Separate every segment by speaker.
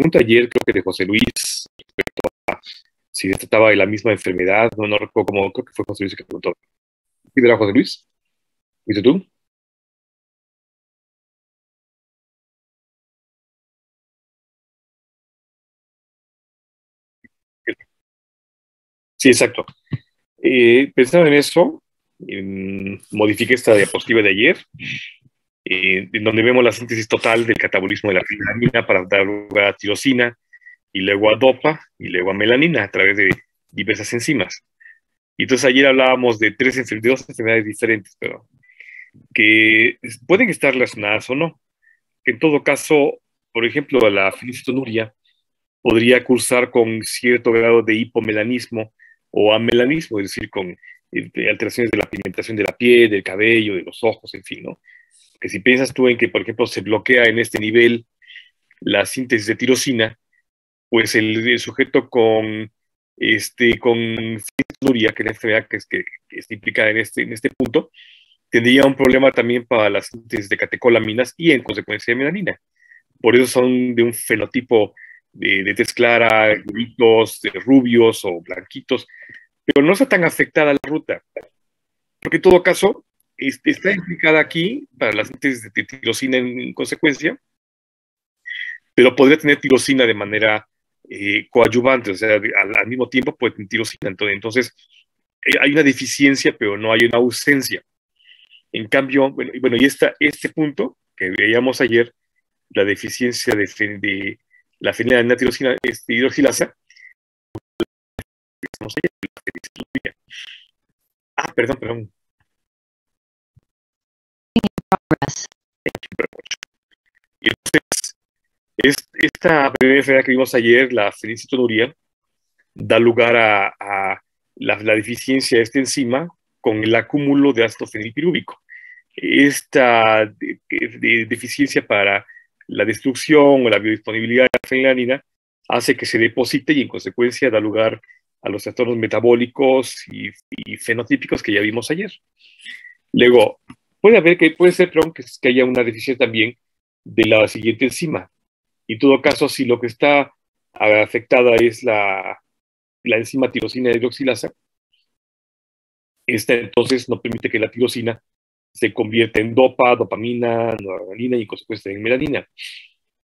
Speaker 1: pregunta ayer, creo que de José Luis, si se trataba de la misma enfermedad, no recuerdo cómo, creo que fue José Luis que preguntó. ¿Sí era José Luis? ¿Viste tú? Sí, exacto. Pensando en eso, modifiqué esta diapositiva de ayer, en donde vemos la síntesis total del catabolismo de la fenilalanina para dar lugar a tirosina, y luego a dopa, y luego a melanina a través de diversas enzimas. Y entonces ayer hablábamos de de dos enfermedades diferentes, pero que pueden estar relacionadas o no. En todo caso, por ejemplo, la fenilcetonuria podría cursar con cierto grado de hipomelanismo o amelanismo, es decir, con alteraciones de la pigmentación de la piel, del cabello, de los ojos, en fin, ¿no? Que si piensas tú en que, por ejemplo, se bloquea en este nivel la síntesis de tirosina, pues el sujeto con fenilcetonuria, que es la enfermedad que está implicada en este punto, tendría un problema también para la síntesis de catecolaminas y en consecuencia de melanina. Por eso son de un fenotipo de tez clara, rubitos, rubios o blanquitos, pero no está tan afectada la ruta, porque en todo caso está implicada aquí para la síntesis de tirosina en consecuencia, pero podría tener tirosina de manera coadyuvante, o sea, al mismo tiempo puede tener tirosina. Entonces hay una deficiencia, pero no hay una ausencia. En cambio, bueno y este punto que veíamos ayer, la deficiencia de la fenilalanina tirosina hidroxilasa, no sé, perdón. Y entonces, esta primera enfermedad que vimos ayer, la fenilcetonuria, da lugar a la deficiencia de esta enzima con el acúmulo de ácido fenilpirúvico. Esta deficiencia para la destrucción o la biodisponibilidad de la fenilalanina hace que se deposite y en consecuencia da lugar a los trastornos metabólicos y fenotípicos que ya vimos ayer. Luego, puede ser, perdón, que haya una deficiencia también de la siguiente enzima. Y en todo caso, si lo que está afectada es la enzima tirosina hidroxilasa, esta entonces no permite que la tirosina se convierta en dopa, dopamina, noradrenalina y en consecuencia en melanina.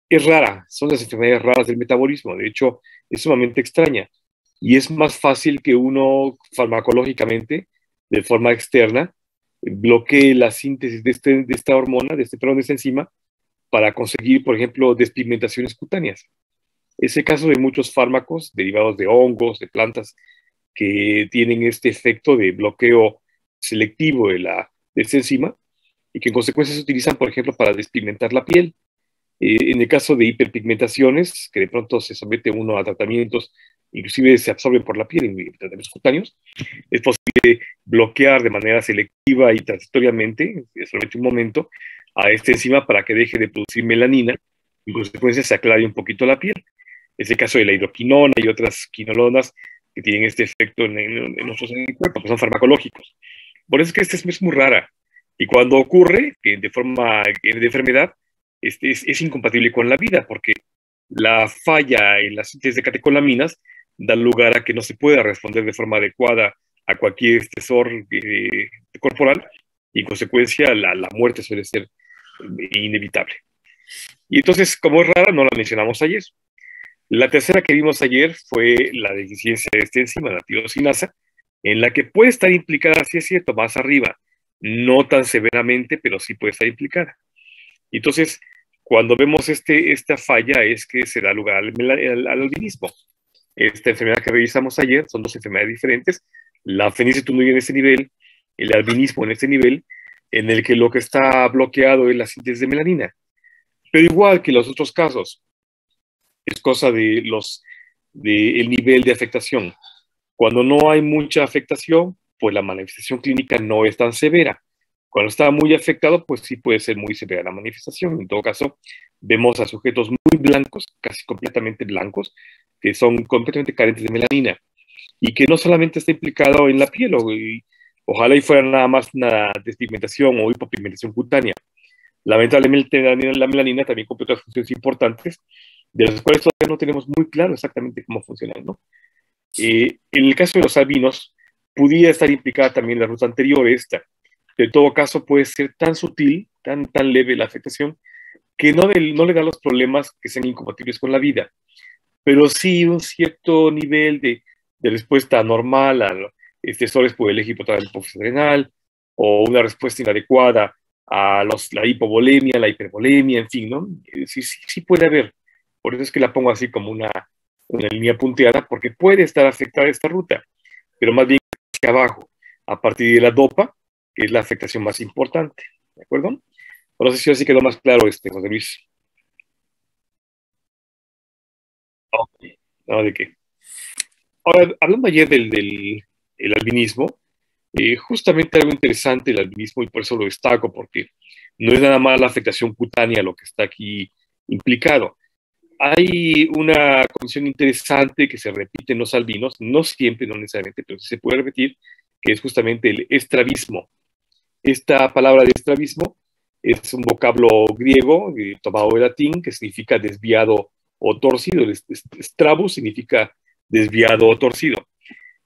Speaker 1: Es rara, son las enfermedades raras del metabolismo, de hecho es sumamente extraña y es más fácil que uno farmacológicamente, de forma externa, bloquee la síntesis de esta hormona, de esta enzima, para conseguir, por ejemplo, despigmentaciones cutáneas. Es el caso de muchos fármacos derivados de hongos, de plantas, que tienen este efecto de bloqueo selectivo de esta enzima y que en consecuencia se utilizan, por ejemplo, para despigmentar la piel. En el caso de hiperpigmentaciones, que de pronto se somete uno a tratamientos, inclusive se absorben por la piel en tratamientos cutáneos, es posible bloquear de manera selectiva y transitoriamente, solamente un momento, a esta enzima para que deje de producir melanina y en consecuencia se aclare un poquito la piel. Es el caso de la hidroquinona y otras quinolonas que tienen este efecto en el cuerpo, que son farmacológicos. Por eso es que esta es muy rara. Y cuando ocurre, de forma de enfermedad, es incompatible con la vida, porque la falla en la síntesis de catecolaminas da lugar a que no se pueda responder de forma adecuada a cualquier estresor corporal y en consecuencia la muerte suele ser inevitable. Y entonces, como es rara, no la mencionamos ayer. La tercera que vimos ayer fue la deficiencia de esta enzima, la tirosinasa, en la que puede estar implicada, sí es cierto, más arriba, no tan severamente, pero sí puede estar implicada. Entonces, cuando vemos esta falla es que se da lugar al albinismo. Esta enfermedad que revisamos ayer son dos enfermedades diferentes, la fenilcetonuria en este nivel, el albinismo en este nivel, en el que lo que está bloqueado es la síntesis de melanina. Pero igual que los otros casos, es cosa de el nivel de afectación. Cuando no hay mucha afectación, pues la manifestación clínica no es tan severa. Cuando está muy afectado, pues sí puede ser muy severa la manifestación. En todo caso, vemos a sujetos muy blancos, casi completamente blancos, que son completamente carentes de melanina y que no solamente está implicado en la piel, ojalá y fuera nada más una despigmentación o hipopigmentación cutánea. Lamentablemente la melanina también cumple otras funciones importantes de las cuales todavía no tenemos muy claro exactamente cómo funcionan, ¿no? En el caso de los albinos, pudiera estar implicada también la ruta anterior, esta. En todo caso, puede ser tan sutil, tan leve la afectación, que no le da los problemas que sean incompatibles con la vida, pero sí un cierto nivel de respuesta anormal a estresores por el eje hipotálamo adrenal, o una respuesta inadecuada a la hipovolemia, la hipervolemia, en fin, ¿no? Sí puede haber. Por eso es que la pongo así como una línea punteada, porque puede estar afectada esta ruta, pero más bien hacia abajo, a partir de la dopa, que es la afectación más importante, ¿de acuerdo? No sé si así quedó más claro, José Luis. Ok. No, ¿de qué? Ahora, hablando ayer el albinismo, justamente algo interesante el albinismo, y por eso lo destaco, porque no es nada más la afectación cutánea lo que está aquí implicado. Hay una condición interesante que se repite en los albinos, no siempre, no necesariamente, pero sí se puede repetir, que es justamente el estrabismo. Esta palabra de estrabismo es un vocablo griego tomado de latín que significa desviado o torcido. El estrabus significa desviado o torcido.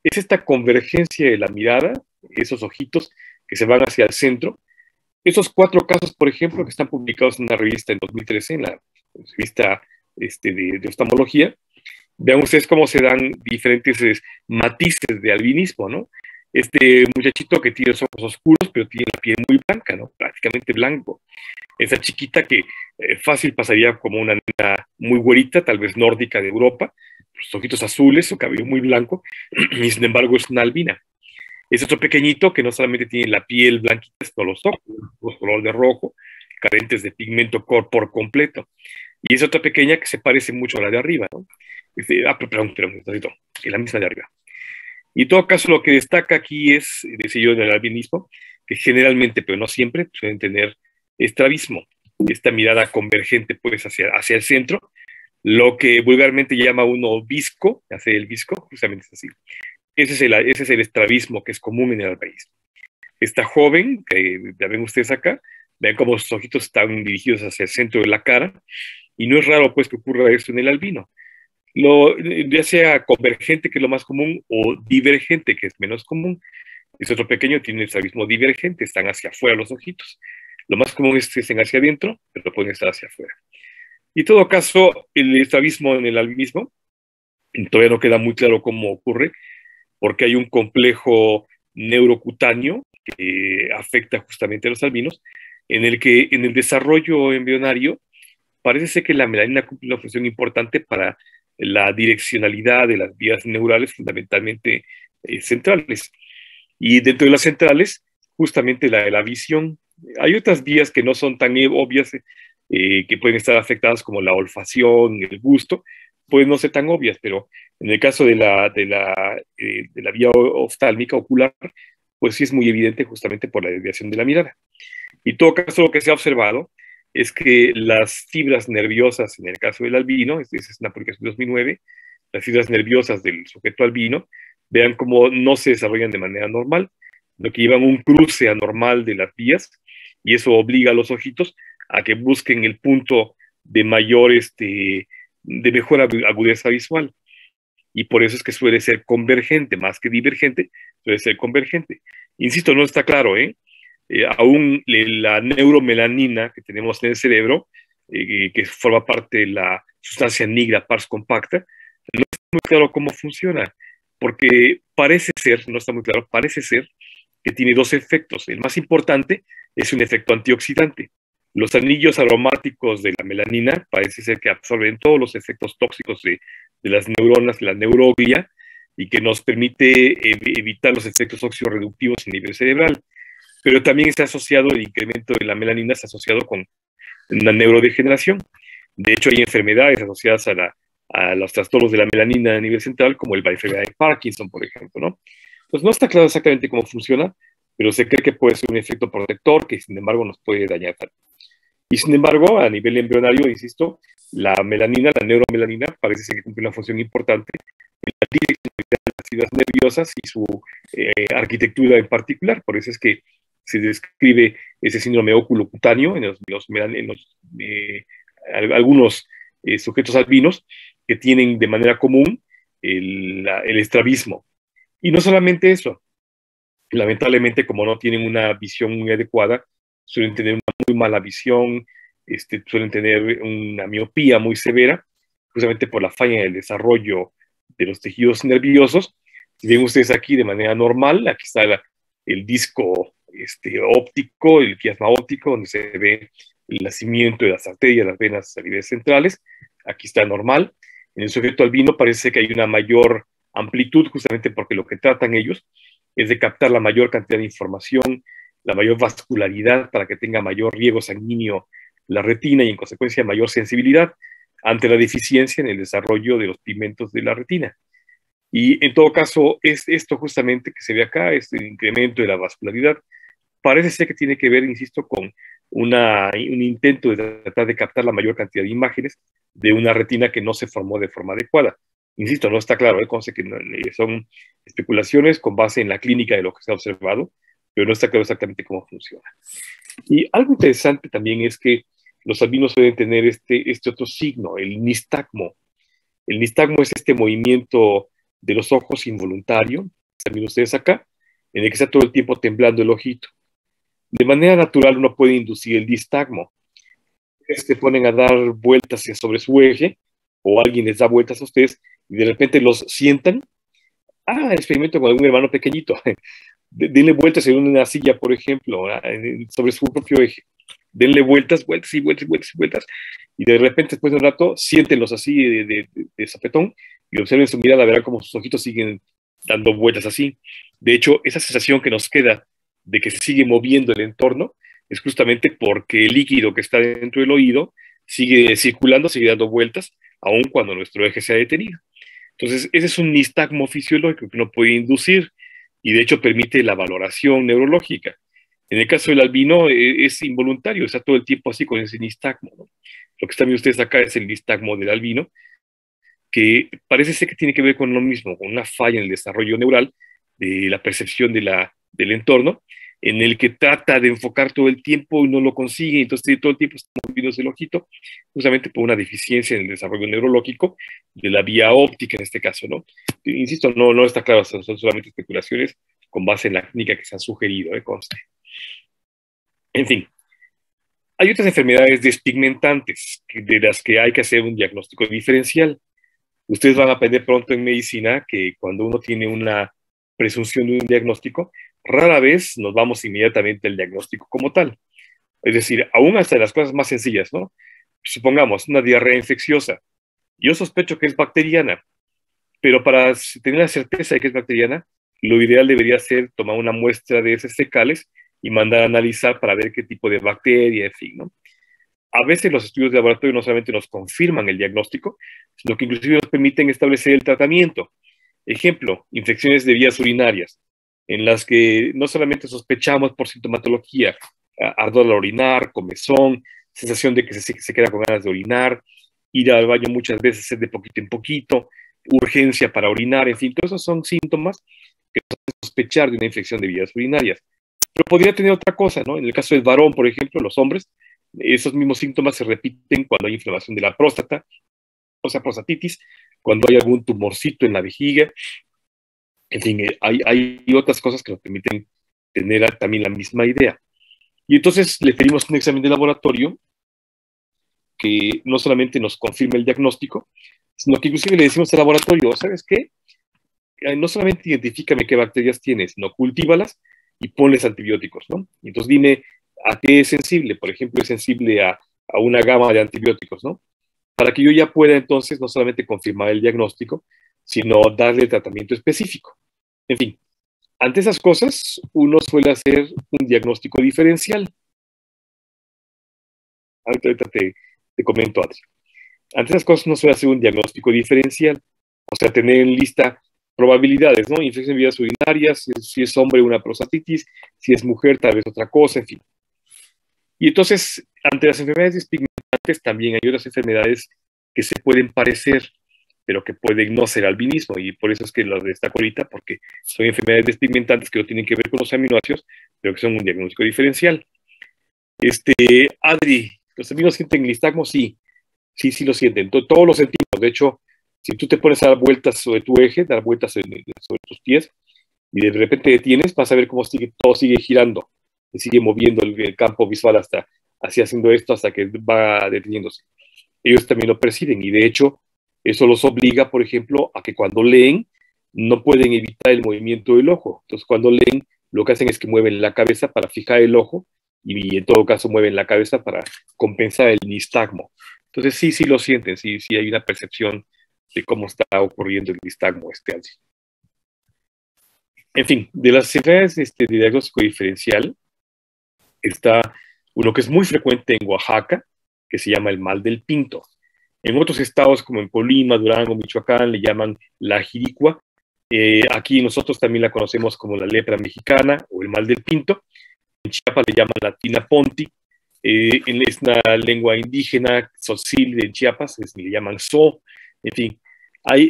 Speaker 1: Es esta convergencia de la mirada, esos ojitos que se van hacia el centro. Esos 4 casos, por ejemplo, que están publicados en una revista en 2013, en la revista de oftalmología, vean ustedes cómo se dan diferentes matices de albinismo, ¿no? Este muchachito que tiene los ojos oscuros, pero tiene la piel muy blanca, ¿no? Prácticamente blanco. Esa chiquita que fácil pasaría como una nena muy güerita, tal vez nórdica de Europa, sus ojitos azules, su cabello muy blanco, y sin embargo es una albina. Es otro pequeñito que no solamente tiene la piel blanquita, sino los ojos, los color de rojo, carentes de pigmento por completo. Y es otra pequeña que se parece mucho a la de arriba, ¿no? Perdón, es la misma de arriba. Y en todo caso, lo que destaca aquí es, decía yo, en el albinismo, que generalmente, pero no siempre, suelen tener estrabismo, esta mirada convergente pues hacia el centro, lo que vulgarmente llama uno visco, hace el visco, justamente es así. Ese es el estrabismo que es común en el país. Esta joven, que ya ven ustedes acá, vean cómo sus ojitos están dirigidos hacia el centro de la cara, y no es raro pues que ocurra esto en el albino. Ya sea convergente, que es lo más común, o divergente, que es menos común. Es otro pequeño, tiene el estrabismo divergente, están hacia afuera los ojitos. Lo más común es que estén hacia adentro, pero pueden estar hacia afuera. Y en todo caso, el estrabismo en el albinismo, todavía no queda muy claro cómo ocurre, porque hay un complejo neurocutáneo que afecta justamente a los albinos, en el que en el desarrollo embrionario parece ser que la melanina cumple una función importante para la direccionalidad de las vías neurales, fundamentalmente centrales. Y dentro de las centrales, justamente la de la visión. Hay otras vías que no son tan obvias, que pueden estar afectadas como la olfacción, el gusto, pueden no ser tan obvias, pero en el caso de la vía oftálmica ocular, pues sí es muy evidente justamente por la desviación de la mirada. Y en todo caso, lo que se ha observado es que las fibras nerviosas, en el caso del albino, esta es una publicación de 2009, las fibras nerviosas del sujeto albino, vean cómo no se desarrollan de manera normal, lo que llevan un cruce anormal de las vías, y eso obliga a los ojitos a que busquen el punto de mayor, de mejor agudeza visual. Y por eso es que suele ser convergente, más que divergente, suele ser convergente. Insisto, no está claro, ¿eh? Aún la neuromelanina que tenemos en el cerebro, que forma parte de la sustancia negra pars compacta, no está muy claro cómo funciona, porque parece ser, no está muy claro, parece ser que tiene 2 efectos. El más importante es un efecto antioxidante. Los anillos aromáticos de la melanina parece ser que absorben todos los efectos tóxicos de las neuronas, la neuroglia, y que nos permite evitar los efectos oxidorreductivos a nivel cerebral. Pero también está asociado, el incremento de la melanina está asociado con una neurodegeneración. De hecho, hay enfermedades asociadas a los trastornos de la melanina a nivel central, como la enfermedad de Parkinson, por ejemplo, ¿no? Pues no está claro exactamente cómo funciona, pero se cree que puede ser un efecto protector que, sin embargo, nos puede dañar. Y, sin embargo, a nivel embrionario, insisto, la melanina, la neuromelanina, parece ser que cumple una función importante en la direccionalidad de las fibras nerviosas y su arquitectura en particular. Por eso es que se describe ese síndrome oculocutáneo en algunos sujetos albinos que tienen de manera común el estrabismo. Y no solamente eso, lamentablemente como no tienen una visión muy adecuada, suelen tener una muy mala visión, suelen tener una miopía muy severa, justamente por la falla en el desarrollo de los tejidos nerviosos. Si ven ustedes aquí de manera normal, aquí está el disco óptico, el quiasma óptico, donde se ve el nacimiento de las arterias, las venas salivares centrales. Aquí está normal. En el sujeto albino parece que hay una mayor amplitud, justamente porque lo que tratan ellos es de captar la mayor cantidad de información, la mayor vascularidad para que tenga mayor riego sanguíneo la retina y en consecuencia mayor sensibilidad ante la deficiencia en el desarrollo de los pigmentos de la retina. Y en todo caso, es esto justamente que se ve acá, este incremento de la vascularidad, parece ser que tiene que ver, insisto, con un intento de tratar de captar la mayor cantidad de imágenes de una retina que no se formó de forma adecuada. Insisto, no está claro, conste que son especulaciones con base en la clínica de lo que se ha observado, pero no está claro exactamente cómo funciona. Y algo interesante también es que los albinos suelen tener este otro signo, el nistagmo. El nistagmo es este movimiento de los ojos involuntario, también ustedes acá, en el que está todo el tiempo temblando el ojito. De manera natural uno puede inducir el nistagmo. Se ponen a dar vueltas sobre su eje, o alguien les da vueltas a ustedes, y de repente los sientan. Experimento con algún hermano pequeñito. Denle vueltas en una silla, por ejemplo, sobre su propio eje. Denle vueltas, vueltas y vueltas y vueltas y vueltas. Y de repente, después de un rato, siéntenlos así de sopetón y observen su mirada, verán cómo sus ojitos siguen dando vueltas así. De hecho, esa sensación que nos queda de que se sigue moviendo el entorno es justamente porque el líquido que está dentro del oído sigue circulando, sigue dando vueltas, aun cuando nuestro eje se ha detenido. Entonces, ese es un nistagmo fisiológico que uno puede inducir y de hecho permite la valoración neurológica. En el caso del albino es involuntario, está todo el tiempo así con ese nistagmo, ¿no? Lo que están viendo ustedes acá es el nistagmo del albino, que parece ser que tiene que ver con lo mismo, con una falla en el desarrollo neural de la percepción del entorno, en el que trata de enfocar todo el tiempo y no lo consigue, entonces todo el tiempo está moviéndose el ojito, justamente por una deficiencia en el desarrollo neurológico de la vía óptica en este caso, ¿no? Insisto, no está claro, son solamente especulaciones con base en la clínica que se han sugerido, conste. En fin, hay otras enfermedades despigmentantes de las que hay que hacer un diagnóstico diferencial. Ustedes van a aprender pronto en medicina que cuando uno tiene una presunción de un diagnóstico, rara vez nos vamos inmediatamente al diagnóstico como tal. Es decir, aún hasta las cosas más sencillas, ¿no? Supongamos una diarrea infecciosa. Yo sospecho que es bacteriana, pero para tener la certeza de que es bacteriana, lo ideal debería ser tomar una muestra de heces fecales y mandar a analizar para ver qué tipo de bacteria, en fin, ¿no? A veces los estudios de laboratorio no solamente nos confirman el diagnóstico, sino que inclusive nos permiten establecer el tratamiento. Ejemplo, infecciones de vías urinarias, en las que no solamente sospechamos por sintomatología, ardor al orinar, comezón, sensación de que se queda con ganas de orinar, ir al baño muchas veces de poquito en poquito, urgencia para orinar, en fin, todos esos son síntomas que nos hacen sospechar de una infección de vías urinarias. Pero podría tener otra cosa, ¿no? En el caso del varón, por ejemplo, los hombres, esos mismos síntomas se repiten cuando hay inflamación de la próstata, o sea, prostatitis, cuando hay algún tumorcito en la vejiga. En fin, hay otras cosas que nos permiten tener también la misma idea. Y entonces le pedimos un examen de laboratorio que no solamente nos confirme el diagnóstico, sino que inclusive le decimos al laboratorio, ¿sabes qué? No solamente identifícame qué bacterias tienes, sino cultívalas y ponles antibióticos, ¿no? Entonces dime a qué es sensible. Por ejemplo, es sensible a una gama de antibióticos, ¿no? Para que yo ya pueda entonces no solamente confirmar el diagnóstico, sino darle tratamiento específico. En fin, ante esas cosas, uno suele hacer un diagnóstico diferencial. Ahorita te comento, Adri. Ante esas cosas, uno suele hacer un diagnóstico diferencial, o sea, tener en lista probabilidades, ¿no? Infección de vías urinarias, si es hombre, una prostatitis, si es mujer, tal vez otra cosa, en fin. Y entonces, ante las enfermedades despigmentantes, también hay otras enfermedades que se pueden parecer, pero que pueden no ser albinismo, y por eso es que las destaco ahorita, porque son enfermedades despigmentantes que no tienen que ver con los aminoácidos, pero que son un diagnóstico diferencial. Adri, ¿los albinos sienten nistagmo? Sí. Sí, sí lo sienten, todos lo sentimos. De hecho, si tú te pones a dar vueltas sobre tu eje, dar vueltas sobre tus pies, y de repente detienes, vas a ver cómo todo sigue girando, se sigue moviendo el campo visual hasta, así haciendo esto hasta que va deteniéndose. Ellos también lo perciben y de hecho eso los obliga, por ejemplo, a que cuando leen no pueden evitar el movimiento del ojo. Entonces cuando leen lo que hacen es que mueven la cabeza para fijar el ojo y en todo caso mueven la cabeza para compensar el nistagmo. Entonces sí, sí lo sienten, sí, sí hay una percepción de cómo está ocurriendo el nistagmo así. En fin, de las enfermedades de diagnóstico diferencial está uno que es muy frecuente en Oaxaca, que se llama el mal del pinto. En otros estados como en Colima, Durango, Michoacán, le llaman la jiricua. Aquí nosotros también la conocemos como la lepra mexicana o el mal del pinto. En Chiapas le llaman la tina ponti. Es una lengua indígena, tzotzil de Chiapas, le llaman so. En fin,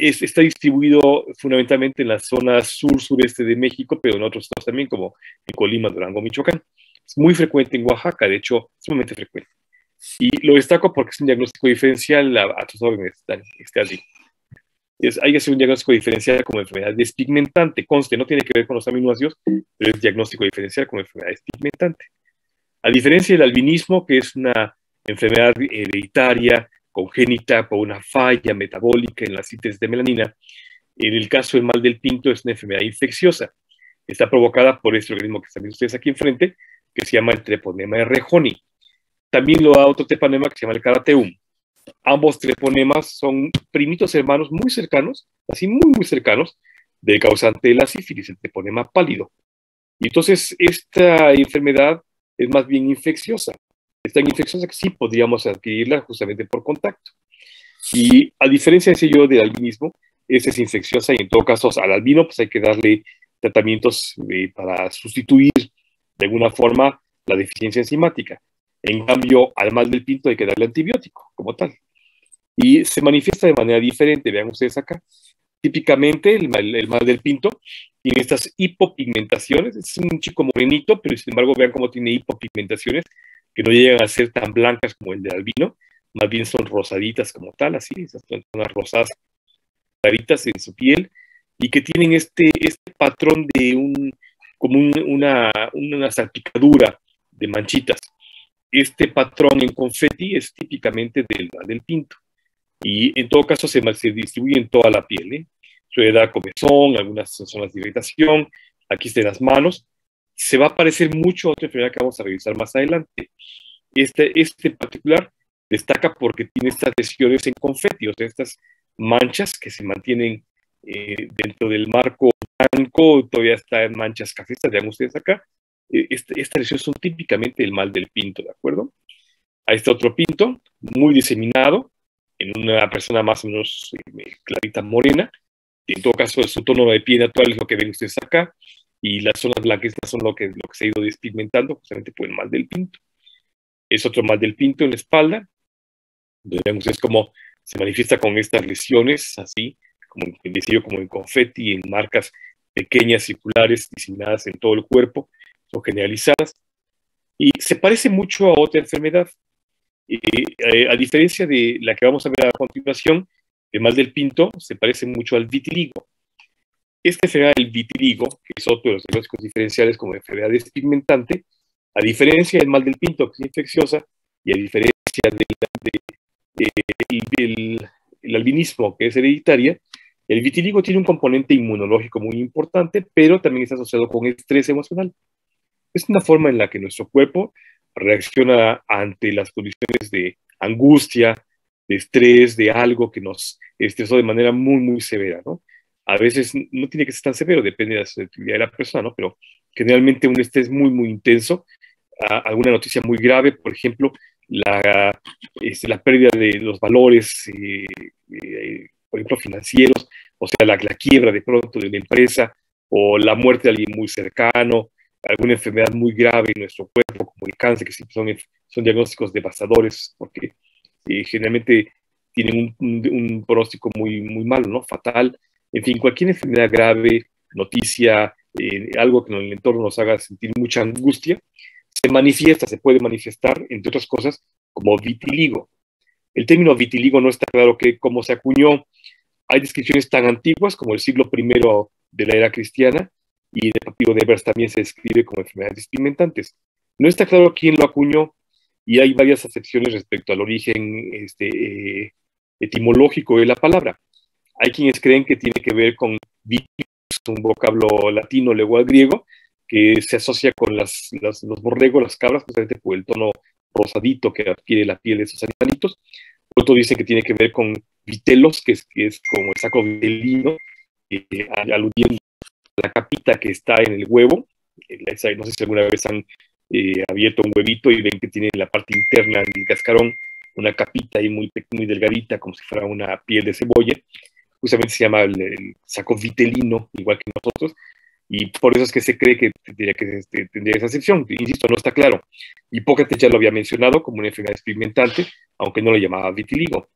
Speaker 1: está distribuido fundamentalmente en la zona sur-sureste de México, pero en otros estados también, como en Colima, Durango, Michoacán. Es muy frecuente en Oaxaca, de hecho, sumamente frecuente. Y lo destaco porque es un diagnóstico diferencial a tus órdenes, así. Hay que hacer un diagnóstico diferencial como enfermedad despigmentante. Conste, no tiene que ver con los aminoácidos, pero es diagnóstico diferencial como enfermedad despigmentante. A diferencia del albinismo, que es una enfermedad hereditaria, congénita, por una falla metabólica en la síntesis de melanina, en el caso del mal del pinto es una enfermedad infecciosa. Está provocada por este organismo que están viendo ustedes aquí enfrente, que se llama el treponema de Rejoni. También lo da otro treponema que se llama el carateum. Ambos treponemas son primitos hermanos muy cercanos, así muy, muy cercanos, del causante de la sífilis, el treponema pálido. Y entonces esta enfermedad es más bien infecciosa. Es tan infecciosa que sí podríamos adquirirla justamente por contacto. Y a diferencia de yo del albinismo, esta es infecciosa y en todo caso al albino pues hay que darle tratamientos para sustituir de alguna forma la deficiencia enzimática. En cambio, al mal del pinto hay que darle antibiótico como tal. Y se manifiesta de manera diferente, vean ustedes acá. Típicamente el mal del pinto tiene estas hipopigmentaciones, es un chico morenito, pero sin embargo vean cómo tiene hipopigmentaciones que no llegan a ser tan blancas como el del albino, más bien son rosaditas como tal, así, esas zonas rosadas claritas en su piel, y que tienen este patrón de como una salpicadura de manchitas. Este patrón en confeti es típicamente del pinto. Y en todo caso se distribuye en toda la piel. Suele dar comezón, algunas zonas de irritación, aquí están las manos. Se va a parecer mucho a otra enfermedad que vamos a revisar más adelante. Este en particular destaca porque tiene estas lesiones en confeti, o sea, estas manchas que se mantienen dentro del marco blanco, todavía están manchas cafezas, vean ustedes acá. Estas lesiones son típicamente el mal del pinto, ¿de acuerdo? Ahí está otro pinto, muy diseminado, en una persona más o menos clarita morena. En todo caso, su tono de piel natural es lo que ven ustedes acá, y las zonas blanquecinas son lo que se ha ido despigmentando justamente por el mal del pinto. Es otro mal del pinto en la espalda, donde vemos es como se manifiesta con estas lesiones, así, como en confeti, en marcas pequeñas, circulares, diseminadas en todo el cuerpo, son generalizadas, y se parece mucho a otra enfermedad. A diferencia de la que vamos a ver a continuación, el mal del pinto se parece mucho al vitiligo. Esta enfermedad del vitiligo, que es otro de los diagnósticos diferenciales como enfermedad despigmentante, a diferencia del mal del pinto, que es infecciosa, y a diferencia del albinismo, que es hereditaria, el vitiligo tiene un componente inmunológico muy importante, pero también está asociado con estrés emocional. Es una forma en la que nuestro cuerpo reacciona ante las condiciones de angustia, de estrés, de algo que nos estresó de manera muy, muy severa, ¿no? A veces no tiene que ser tan severo, depende de la sensibilidad de la persona, ¿no? Pero generalmente un estrés muy, muy intenso, alguna noticia muy grave, por ejemplo, la pérdida de los valores, por ejemplo, financieros, o sea, la quiebra de pronto de una empresa, o la muerte de alguien muy cercano, alguna enfermedad muy grave en nuestro cuerpo, como el cáncer, que siempre son diagnósticos devastadores, porque generalmente tienen un pronóstico muy, muy malo, ¿no? Fatal. En fin, cualquier enfermedad grave, noticia, algo que en el entorno nos haga sentir mucha angustia, se puede manifestar, entre otras cosas, como vitiligo. El término vitiligo no está claro cómo se acuñó. Hay descripciones tan antiguas como el siglo I de la era cristiana, y en el papiro de Ebers también se describe como enfermedades pigmentantes. No está claro quién lo acuñó, y hay varias acepciones respecto al origen etimológico de la palabra. Hay quienes creen que tiene que ver con vitis, un vocablo latino legado al griego, que se asocia con los borregos, las cabras, justamente por el tono rosadito que adquiere la piel de esos animalitos. Otros dicen que tiene que ver con vitelos, que es como el saco vitelino, aludiendo a la capita que está en el huevo. No sé si alguna vez han abierto un huevito y ven que tiene en la parte interna del cascarón una capita ahí muy delgadita, como si fuera una piel de cebolla. Justamente se llama el saco vitelino, igual que nosotros, y por eso es que se cree que tendría esa excepción. Insisto, no está claro. Hipócrates ya lo había mencionado como una enfermedad pigmentante, aunque no lo llamaba vitiligo.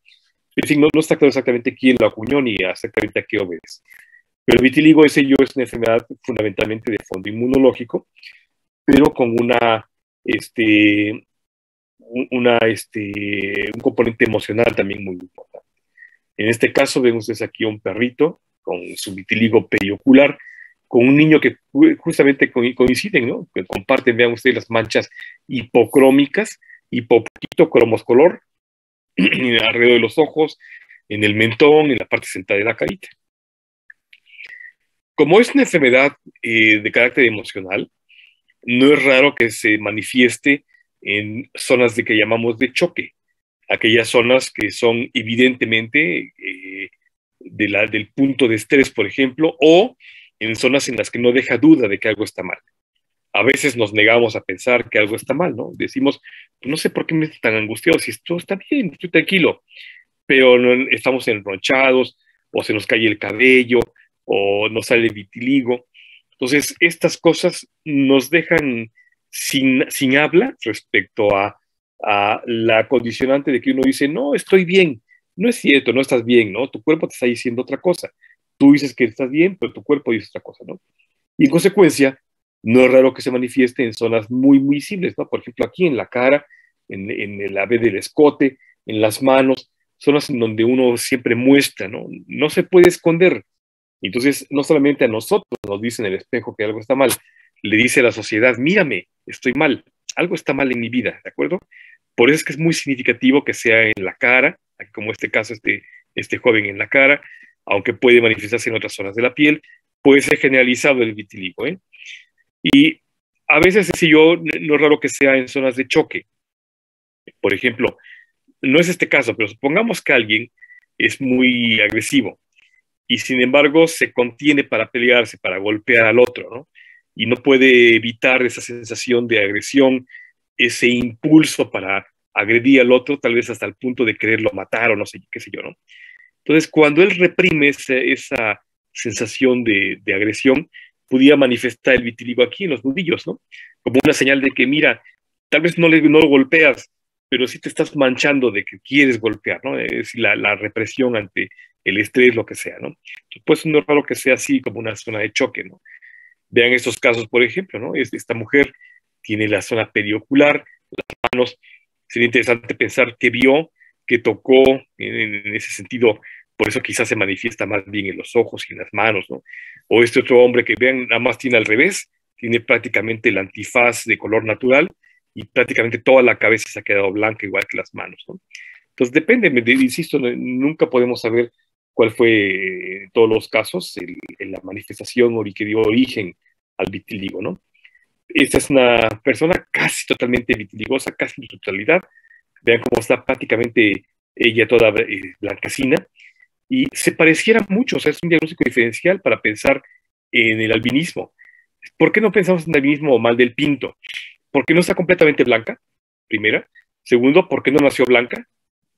Speaker 1: En fin, no está claro exactamente quién lo acuñó ni exactamente a qué obedece. Pero el vitiligo es una enfermedad fundamentalmente de fondo inmunológico, pero con un componente emocional también muy importante. En este caso, ven ustedes aquí a un perrito con su vitiligo periocular, con un niño que justamente coinciden, ¿no? Que comparten, vean ustedes las manchas hipocrómicas, poquito cromoscolor, alrededor de los ojos, en el mentón, en la parte central de la carita. Como es una enfermedad de carácter emocional, no es raro que se manifieste en zonas que llamamos de choque, aquellas zonas que son evidentemente del punto de estrés, por ejemplo, o en zonas en las que no deja duda de que algo está mal. A veces nos negamos a pensar que algo está mal, ¿no? Decimos, no sé por qué me estoy tan angustiado, si esto está bien, estoy tranquilo, pero estamos enronchados, o se nos cae el cabello, o nos sale vitiligo. Entonces, estas cosas nos dejan sin habla respecto a la condicionante de que uno dice, no, estoy bien. No es cierto, no estás bien, ¿no? Tu cuerpo te está diciendo otra cosa. Tú dices que estás bien, pero tu cuerpo dice otra cosa, ¿no? Y en consecuencia, no es raro que se manifieste en zonas muy visibles, ¿no? Por ejemplo, aquí en la cara, en el ave del escote, en las manos, zonas en donde uno siempre muestra, ¿no? No se puede esconder. Entonces, no solamente a nosotros nos dice en el espejo que algo está mal, le dice a la sociedad, mírame, estoy mal, algo está mal en mi vida, ¿de acuerdo? Por eso es que es muy significativo que sea en la cara, como este caso, este joven en la cara, aunque puede manifestarse en otras zonas de la piel, puede ser generalizado el vitiligo, ¿eh? Y a veces, si yo, no es raro que sea en zonas de choque. Por ejemplo, no es este caso, pero supongamos que alguien es muy agresivo y sin embargo se contiene para pelearse, para golpear al otro, ¿no? Y no puede evitar esa sensación de agresión, ese impulso para agredir al otro, tal vez hasta el punto de quererlo matar o no sé, qué sé yo, ¿no? Entonces, cuando él reprime esa sensación de agresión, podía manifestar el vitiligo aquí en los nudillos, ¿no? Como una señal de que, mira, tal vez no lo golpeas, pero sí te estás manchando de que quieres golpear, ¿no? Es la represión ante el estrés, lo que sea, ¿no? Pues no es raro que sea así como una zona de choque, ¿no? Vean estos casos, por ejemplo, ¿no? Esta mujer tiene la zona periocular, las manos, sería interesante pensar qué vio, qué tocó en ese sentido, por eso quizás se manifiesta más bien en los ojos y en las manos, ¿no? O este otro hombre que vean, nada más tiene al revés, tiene prácticamente el antifaz de color natural y prácticamente toda la cabeza se ha quedado blanca, igual que las manos, ¿no? Entonces depende, insisto, nunca podemos saber cuál fue en todos los casos la manifestación que dio origen al vitiligo, ¿no? Esta es una persona casi totalmente vitiligosa, casi en su totalidad. Vean cómo está prácticamente ella toda blanquecina y se pareciera mucho, o sea, es un diagnóstico diferencial para pensar en el albinismo. ¿Por qué no pensamos en albinismo o mal del pinto? Porque no está completamente blanca, primera. Segundo, porque no nació blanca.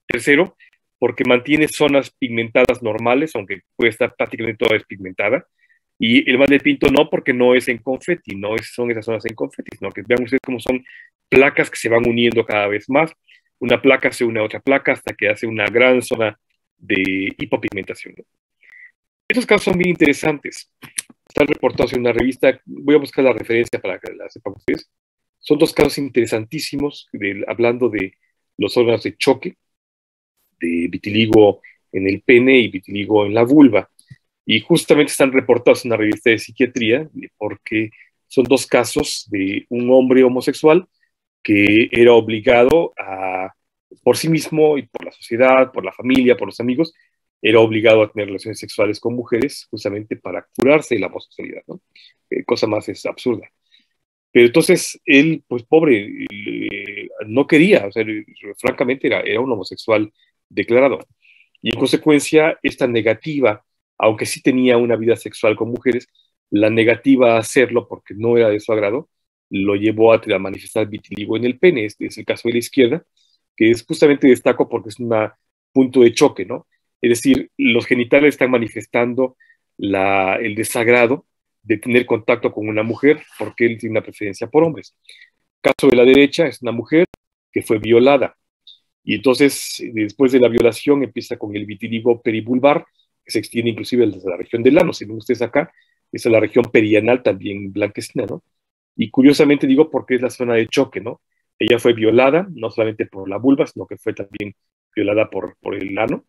Speaker 1: Tercero, porque mantiene zonas pigmentadas normales, aunque puede estar prácticamente toda despigmentada. Y el mal del pinto no, porque no es en confeti, son esas zonas en confeti, sino que vean ustedes cómo son placas que se van uniendo cada vez más. Una placa se une a otra placa hasta que hace una gran zona de hipopigmentación. Estos casos son bien interesantes. Están reportados en una revista. Voy a buscar la referencia para que la sepan ustedes. Son dos casos interesantísimos hablando de los órganos de choque. de vitiligo en el pene y vitiligo en la vulva. Y justamente están reportados en una revista de psiquiatría porque son dos casos de un hombre homosexual que era obligado a, por sí mismo y por la sociedad, por la familia, por los amigos, era obligado a tener relaciones sexuales con mujeres justamente para curarse de la homosexualidad, ¿no? Cosa más es absurda. Pero entonces él, pues pobre, no quería, o sea, francamente era un homosexual declarado. Y en consecuencia, esta negativa, aunque sí tenía una vida sexual con mujeres, la negativa a hacerlo porque no era de su agrado, lo llevó a manifestar vitiligo en el pene. Este es el caso de la izquierda, que es justamente destaco porque es un punto de choque, ¿no? Es decir, los genitales están manifestando el desagrado de tener contacto con una mujer porque él tiene una preferencia por hombres. El caso de la derecha es una mujer que fue violada y entonces después de la violación empieza con el vitiligo perivulvar que se extiende inclusive desde la región del ano. Si ven ustedes acá, esa es la región perianal también blanquecina, ¿no? Y curiosamente digo porque es la zona de choque, ¿no? Ella fue violada no solamente por la vulva, sino que fue también violada por el ano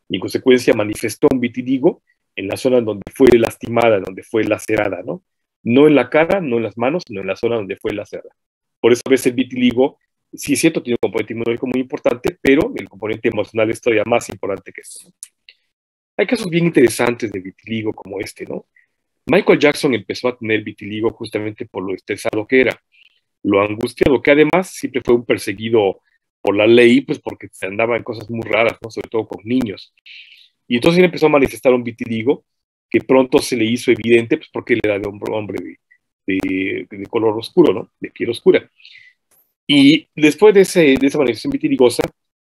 Speaker 1: y en consecuencia manifestó un vitiligo en la zona donde fue lastimada, donde fue lacerada, ¿no? No en la cara, no en las manos, sino en la zona donde fue lacerada. Por eso a veces el vitiligo, sí es cierto, tiene un componente inmunológico muy importante, pero el componente emocional es todavía más importante que esto, ¿no? Hay casos bien interesantes de vitiligo como este, ¿no? Michael Jackson empezó a tener vitiligo justamente por lo estresado que era, lo angustiado, que además siempre fue un perseguido por la ley, pues porque se andaba en cosas muy raras, ¿no? Sobre todo con niños. Y entonces él empezó a manifestar un vitiligo que pronto se le hizo evidente, pues porque él era de un hombre de color oscuro, ¿no? De piel oscura. Y después de esa manifestación vitiligosa,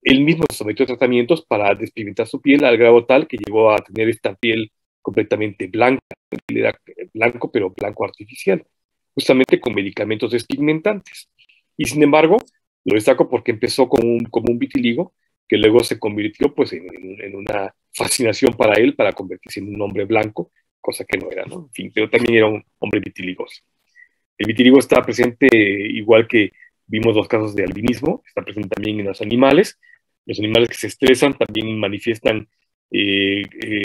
Speaker 1: él mismo se sometió a tratamientos para despigmentar su piel al grado tal que llegó a tener esta piel completamente blanca. Él era blanco, pero blanco artificial, justamente con medicamentos despigmentantes. Y sin embargo, lo destaco porque empezó como un vitiligo que luego se convirtió pues en una fascinación para él para convertirse en un hombre blanco, cosa que no era, ¿no? En fin, pero también era un hombre vitiligoso. El vitiligo está presente igual que vimos los casos de albinismo, está presente también en los animales. Los animales que se estresan también manifiestan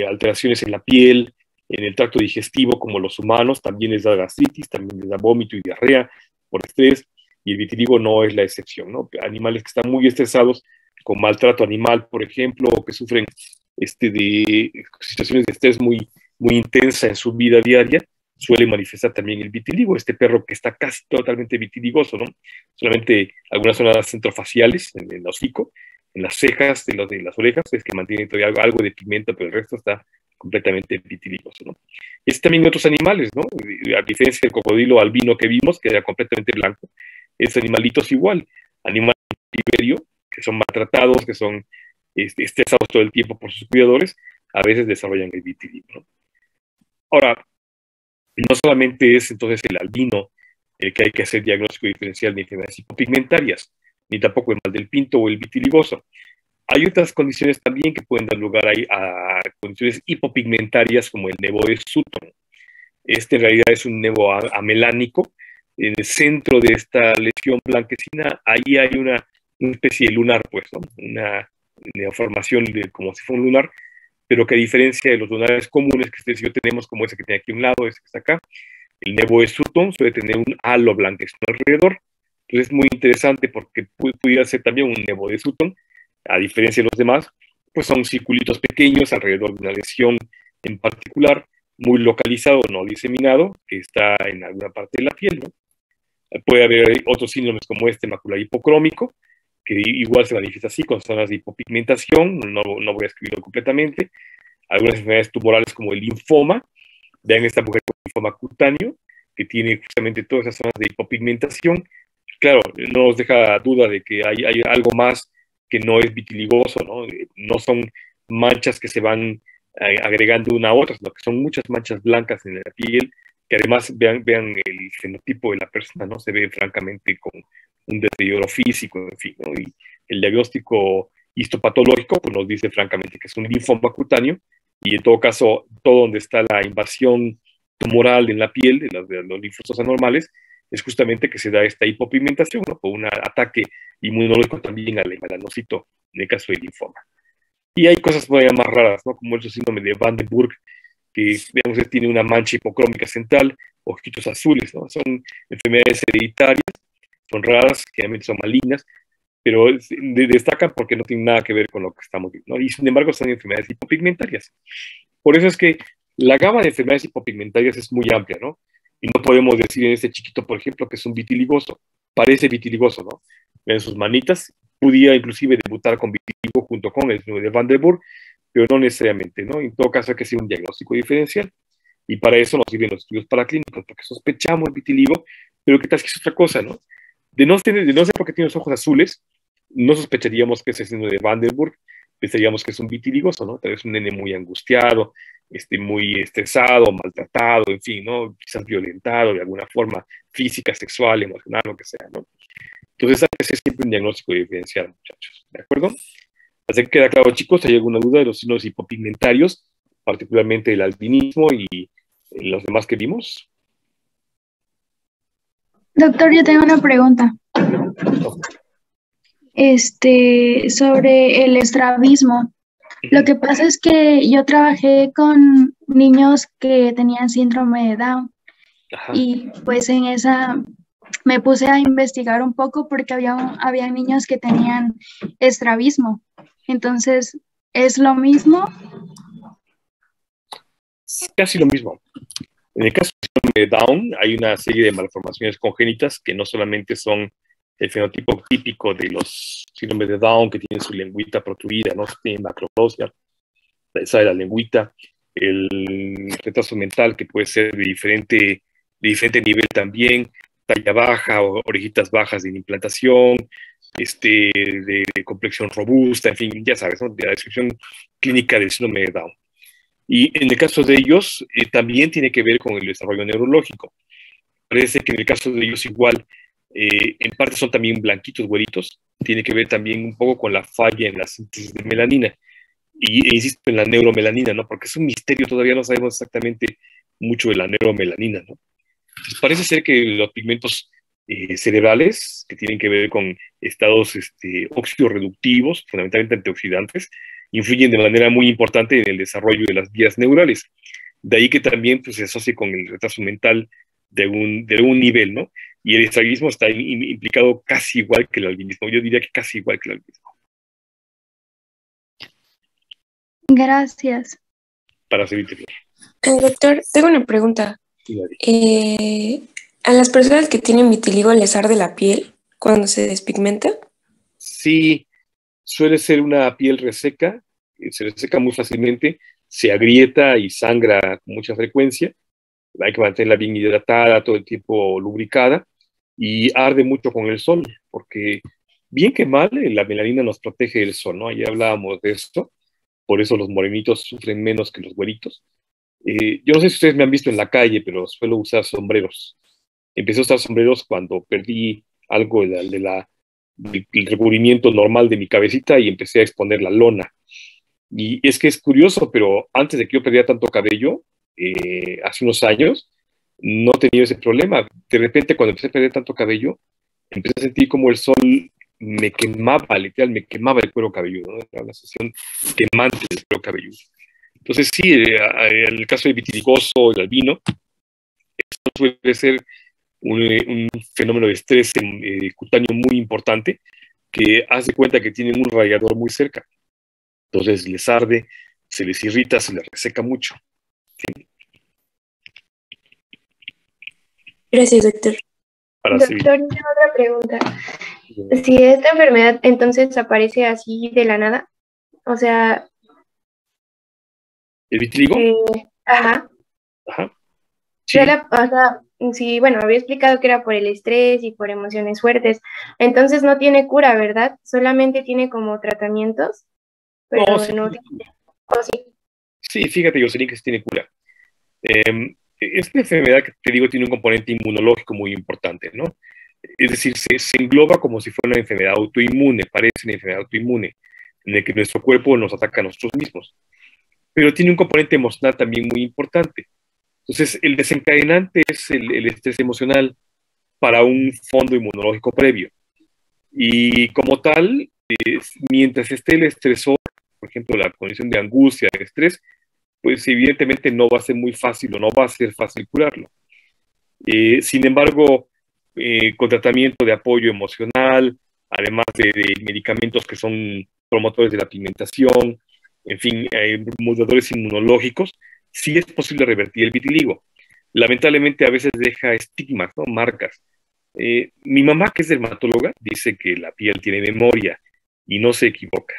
Speaker 1: alteraciones en la piel, en el tracto digestivo, como los humanos, también les da gastritis, también les da vómito y diarrea por estrés, y el vitiligo no es la excepción, ¿no? Animales que están muy estresados, con maltrato animal, por ejemplo, o que sufren de situaciones de estrés muy intensa en su vida diaria, suele manifestar también el vitiligo, este perro que está casi totalmente vitiligoso, ¿no? Solamente algunas zonas centrofaciales, en el hocico, en las cejas, de las orejas, es que mantiene todavía algo de pigmento, pero el resto está completamente vitiligoso, ¿no? Y es también otros animales, ¿no? A diferencia del cocodrilo albino que vimos, que era completamente blanco, es animalitos igual, animales Iberio, que son maltratados, que son estresados todo el tiempo por sus cuidadores, a veces desarrollan el vitiligo, ¿no? Ahora, no solamente es entonces el albino el que hay que hacer diagnóstico diferencial de enfermedades hipopigmentarias, ni tampoco el mal del pinto o el vitiligoso. Hay otras condiciones también que pueden dar lugar a condiciones hipopigmentarias como el nevo de Sutton. Este en realidad es un nevo amelánico. En el centro de esta lesión blanquecina, ahí hay una especie de lunar, pues, ¿no? Una neoformación como si fuera un lunar, pero que a diferencia de los lunares comunes que ustedes y yo tenemos, como ese que tiene aquí a un lado, ese que está acá, el nevo de Sutton suele tener un halo blanquecino alrededor. Entonces es muy interesante porque pudiera ser también un nevo de Sutton, a diferencia de los demás, pues son circulitos pequeños alrededor de una lesión en particular, muy localizado, no diseminado, que está en alguna parte de la piel, ¿no? Puede haber otros síndromes como este macular hipocrómico, que igual se manifiesta así, con zonas de hipopigmentación, no voy a escribirlo completamente. Algunas enfermedades tumorales como el linfoma, vean esta mujer con linfoma cutáneo, que tiene justamente todas esas zonas de hipopigmentación. Claro, no nos deja duda de que hay algo más que no es vitiligoso, ¿no? No son manchas que se van agregando una a otra, sino que son muchas manchas blancas en la piel, que además vean el fenotipo de la persona, ¿no? Se ve francamente con un deterioro físico, en fin, ¿no? Y el diagnóstico histopatológico pues nos dice francamente que es un linfoma cutáneo, y en todo caso, todo donde está la invasión tumoral en la piel, de los linfocitos anormales, es justamente que se da esta hipopigmentación, ¿no? Por un ataque inmunológico también al melanocito, en el caso del linfoma. Y hay cosas todavía más raras, ¿no? Como el síndrome de Van den Burg, que digamos, tiene una mancha hipocrómica central, ojitos azules, ¿no? Son enfermedades hereditarias, son raras, generalmente son malignas, pero destacan porque no tienen nada que ver con lo que estamos viendo, ¿no? Y sin embargo son enfermedades hipopigmentarias. Por eso es que la gama de enfermedades hipopigmentarias es muy amplia, ¿no? Y no podemos decir en este chiquito, por ejemplo, que es un vitiligoso. Parece vitiligoso, ¿no? En sus manitas, podía inclusive debutar con vitiligo junto con el de Van der Burg, pero no necesariamente, ¿no? En todo caso hay que hacer un diagnóstico diferencial. Y para eso nos sirven los estudios paraclínicos, porque sospechamos el vitiligo, pero ¿qué tal que es otra cosa, no? De no ser porque tiene los ojos azules, no sospecharíamos que es el síndrome de Van der Burg, pensaríamos que es un vitiligoso, ¿no? Tal vez un nene muy angustiado, muy estresado, maltratado, en fin, ¿no? Quizás violentado de alguna forma, física, sexual, emocional, lo que sea, ¿no? Entonces hay que hacer siempre un diagnóstico diferencial, muchachos, ¿de acuerdo? Así que queda claro, chicos, ¿hay alguna duda de los signos hipopigmentarios, particularmente el albinismo y los demás que vimos?
Speaker 2: Doctor, yo tengo una pregunta. Sobre el estrabismo. Lo que pasa es que yo trabajé con niños que tenían síndrome de Down. Ajá. Y pues en esa me puse a investigar un poco porque había niños que tenían estrabismo. Entonces, ¿es lo mismo?
Speaker 1: Casi lo mismo. En el caso de Down hay una serie de malformaciones congénitas que no solamente son el fenotipo típico de los síndromes de Down, que tienen su lengüita protruida, ¿no? Tienen macroplosia, esa de la lengüita, el retraso mental que puede ser de diferente nivel también, talla baja o orejitas bajas de implantación, de complexión robusta, en fin, ya sabes, ¿no? De la descripción clínica del síndrome de Down. Y en el caso de ellos, también tiene que ver con el desarrollo neurológico. Parece que en el caso de ellos igual, en parte son también blanquitos, güeritos, tiene que ver también un poco con la falla en la síntesis de melanina. E insisto en la neuromelanina, ¿no? Porque es un misterio, todavía no sabemos exactamente mucho de la neuromelanina, ¿no? Entonces, parece ser que los pigmentos cerebrales, que tienen que ver con estados oxidorreductivos, fundamentalmente antioxidantes, influyen de manera muy importante en el desarrollo de las vías neurales. De ahí que también pues, se asocie con el retraso mental de un nivel, ¿no? Y el estrabismo está implicado casi igual que el albinismo. Yo diría que casi igual que el albinismo.
Speaker 2: Gracias.
Speaker 1: Para servirte bien.
Speaker 3: Doctor, tengo una pregunta. ¿A las personas que tienen vitiligo les arde la piel cuando se despigmenta?
Speaker 1: Sí, suele ser una piel reseca, se reseca muy fácilmente, se agrieta y sangra con mucha frecuencia. Hay que mantenerla bien hidratada, todo el tiempo lubricada, y arde mucho con el sol, porque bien que mal, la melanina nos protege del sol, ¿no? Ayer hablábamos de esto, por eso los morenitos sufren menos que los güeritos. Yo no sé si ustedes me han visto en la calle, pero suelo usar sombreros. Empecé a usar sombreros cuando perdí algo del recubrimiento normal de mi cabecita y empecé a exponer la lona. Y es que es curioso, pero antes de que yo perdiera tanto cabello, hace unos años, no tenía ese problema. De repente, cuando empecé a perder tanto cabello, empecé a sentir como el sol me quemaba, literal, me quemaba el cuero cabelludo, ¿no? Era una sensación quemante del cuero cabelludo. Entonces, sí, en el caso del vitiligoso, el albino, esto suele ser un fenómeno de estrés cutáneo muy importante que hace cuenta que tienen un radiador muy cerca. Entonces les arde, se les irrita, se les reseca mucho. ¿Sí?
Speaker 3: Gracias, doctor.
Speaker 4: Doctor, tengo otra pregunta. Si esta enfermedad entonces aparece así de la nada, o sea...
Speaker 1: ¿El vitiligo?
Speaker 4: Ajá. Sí. O sea, sí, bueno, había explicado que era por el estrés y por emociones fuertes. Entonces no tiene cura, ¿verdad? Solamente tiene como tratamientos, pero no, sí. ¿O sí?
Speaker 1: Sí, fíjate, Jocelyn, que sí tiene cura. Esta enfermedad que te digo tiene un componente inmunológico muy importante, ¿no? Es decir, se engloba como si fuera una enfermedad autoinmune, parece una enfermedad autoinmune, en la que nuestro cuerpo nos ataca a nosotros mismos. Pero tiene un componente emocional también muy importante. Entonces, el desencadenante es el estrés emocional para un fondo inmunológico previo. Y como tal, mientras esté el estresor, por ejemplo, la condición de angustia, de estrés, pues evidentemente no va a ser muy fácil o no va a ser fácil curarlo. Sin embargo, con tratamiento de apoyo emocional, además de medicamentos que son promotores de la pigmentación, en fin, moduladores inmunológicos, sí es posible revertir el vitiligo. Lamentablemente a veces deja estigmas, ¿no? Marcas. Mi mamá, que es dermatóloga, dice que la piel tiene memoria y no se equivoca.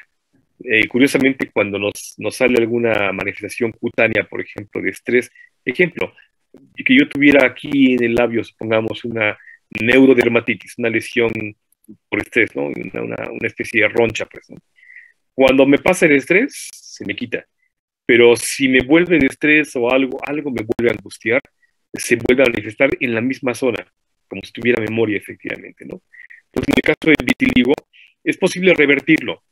Speaker 1: Curiosamente, cuando nos sale alguna manifestación cutánea, por ejemplo, de estrés, ejemplo, que yo tuviera aquí en el labio, supongamos, una neurodermatitis, una lesión por estrés, ¿no? Una especie de roncha, pues, ¿no? Cuando me pasa el estrés, se me quita. Pero si me vuelve de estrés o algo me vuelve a angustiar, se vuelve a manifestar en la misma zona, como si tuviera memoria, efectivamente, ¿no? Entonces, en el caso del vitiligo, es posible revertirlo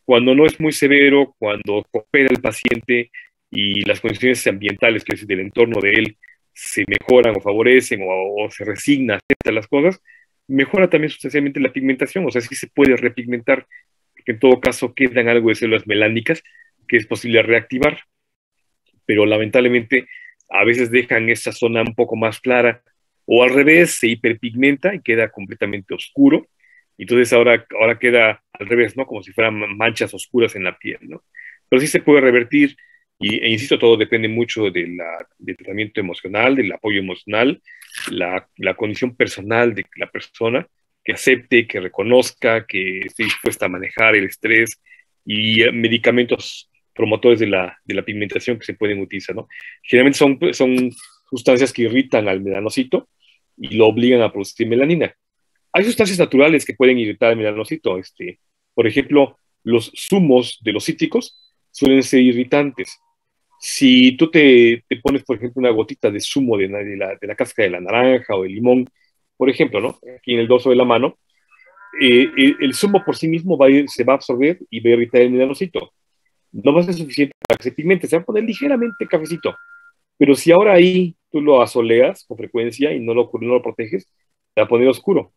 Speaker 1: cuando no es muy severo, cuando coopera el paciente y las condiciones ambientales, que es del entorno de él, se mejoran o favorecen o se resigna, acepta las cosas, mejora también sustancialmente la pigmentación, o sea, sí se puede repigmentar, porque en todo caso quedan algo de células melánicas que es posible reactivar, pero lamentablemente a veces dejan esa zona un poco más clara, o al revés, se hiperpigmenta y queda completamente oscuro, entonces ahora queda al revés, ¿no? Como si fueran manchas oscuras en la piel, ¿no? Pero sí se puede revertir, insisto, todo depende mucho del tratamiento emocional, del apoyo emocional, la condición personal de la persona, que acepte, que reconozca, que esté dispuesta a manejar el estrés y medicamentos promotores de la pigmentación que se pueden utilizar, ¿no? Generalmente son sustancias que irritan al melanocito y lo obligan a producir melanina. Hay sustancias naturales que pueden irritar el melanocito. Por ejemplo, los zumos de los cítricos suelen ser irritantes. Si tú te pones, por ejemplo, una gotita de zumo de la cáscara de la naranja o del limón, por ejemplo, ¿no? Aquí en el dorso de la mano, el zumo por sí mismo se va a absorber y va a irritar el melanocito. No va a ser suficiente para que se pigmente, se va a poner ligeramente cafecito. Pero si ahora ahí tú lo asoleas con frecuencia y no lo proteges, se va a poner oscuro.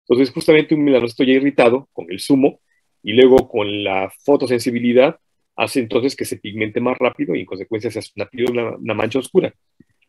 Speaker 1: Entonces, justamente un melanocito ya irritado con el zumo y luego con la fotosensibilidad hace entonces que se pigmente más rápido y en consecuencia se hace una mancha oscura.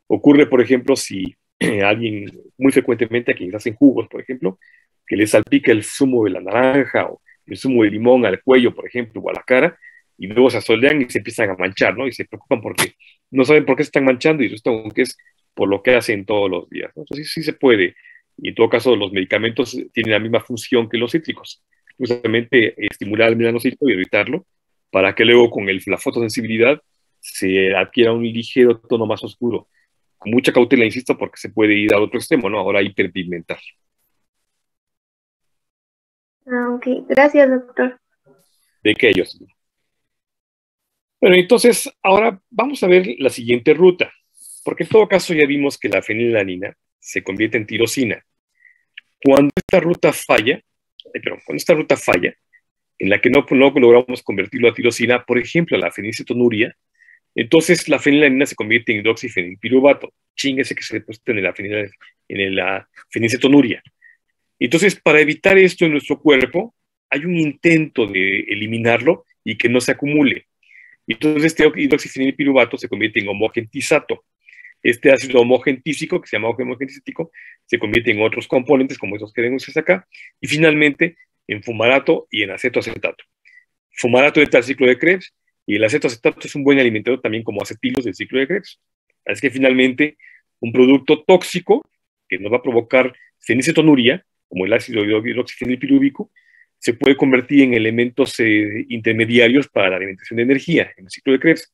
Speaker 1: Ocurre, por ejemplo, si alguien, muy frecuentemente a quienes hacen jugos, por ejemplo, que les salpica el zumo de la naranja o el zumo de limón al cuello, por ejemplo, o a la cara, y luego se asolean y se empiezan a manchar, ¿no? Y se preocupan porque no saben por qué se están manchando y resulta que es por lo que hacen todos los días, ¿no? Entonces sí se puede. Y en todo caso, los medicamentos tienen la misma función que los cítricos, justamente estimular el melanocito y evitarlo, para que luego con la fotosensibilidad se adquiera un ligero tono más oscuro. Con mucha cautela, insisto, porque se puede ir al otro extremo, ¿no? Ahora hiperpigmentar.
Speaker 4: Ok, gracias, doctor.
Speaker 1: ¿De qué ellos? Bueno, entonces, ahora vamos a ver la siguiente ruta, porque en todo caso ya vimos que la fenilalanina se convierte en tirosina. Cuando esta ruta falla, en la que no logramos convertirlo a tirosina, por ejemplo, la fenilcetonuria, entonces la fenilalanina se convierte en hidroxifenilpiruvato. Chíngese que se deposita en la fenilcetonuria. Entonces, para evitar esto en nuestro cuerpo, hay un intento de eliminarlo y que no se acumule. Entonces, este hidroxifenilpiruvato se convierte en homogentisato. Este ácido homogentísico, que se llama homogenticítico, se convierte en otros componentes, como esos que ven ustedes acá, y finalmente en fumarato y en acetoacetato. Fumarato entra al ciclo de Krebs, y el acetoacetato es un buen alimentador también como acetilos del ciclo de Krebs. Así que finalmente, un producto tóxico que nos va a provocar fenilcetonuria, como el ácido hidroxifenilpirúvico, se puede convertir en elementos intermediarios para la alimentación de energía en el ciclo de Krebs.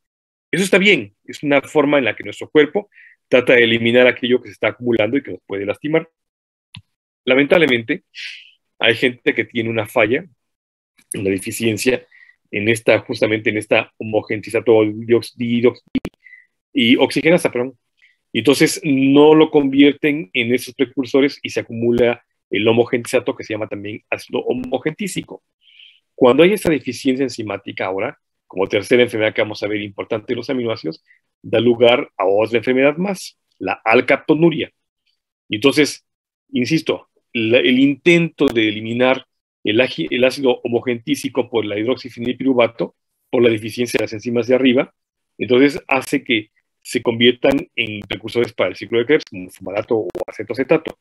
Speaker 1: Eso está bien, es una forma en la que nuestro cuerpo trata de eliminar aquello que se está acumulando y que nos puede lastimar. Lamentablemente, hay gente que tiene una falla, una deficiencia justamente en esta homogentizato y oxigenasa, perdón. Y entonces no lo convierten en esos precursores y se acumula el homogentizato que se llama también ácido homogentísico. Cuando hay esa deficiencia enzimática ahora, como tercera enfermedad que vamos a ver importante de los aminoácidos, da lugar a otra enfermedad más, la alcaptonuria. Y entonces, insisto, el intento de eliminar el ácido homogentísico por la hidroxifenilpiruvato por la deficiencia de las enzimas de arriba, entonces hace que se conviertan en precursores para el ciclo de Krebs, como fumarato o acetoacetato.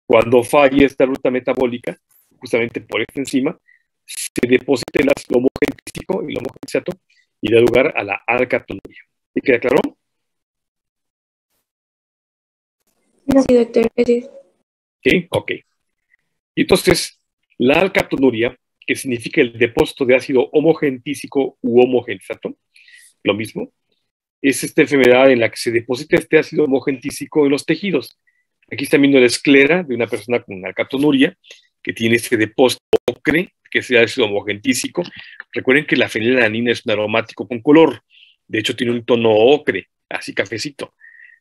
Speaker 1: Cuando falla esta ruta metabólica, justamente por esta enzima, se deposita el ácido homogentísico, el homogentizato, y da lugar a la alcaptonuria. ¿Sí queda claro?
Speaker 3: Sí, doctor. Gracias.
Speaker 1: Sí, ok. Y entonces, la alcaptonuria, que significa el depósito de ácido homogentísico u homogentizato, lo mismo, es esta enfermedad en la que se deposita este ácido homogentísico en los tejidos. Aquí están viendo la esclera de una persona con alcaptonuria, que tiene este depósito ocre, que es el ácido homogentísico. Recuerden que la fenilalanina es un aromático con color. De hecho, tiene un tono ocre, así cafecito.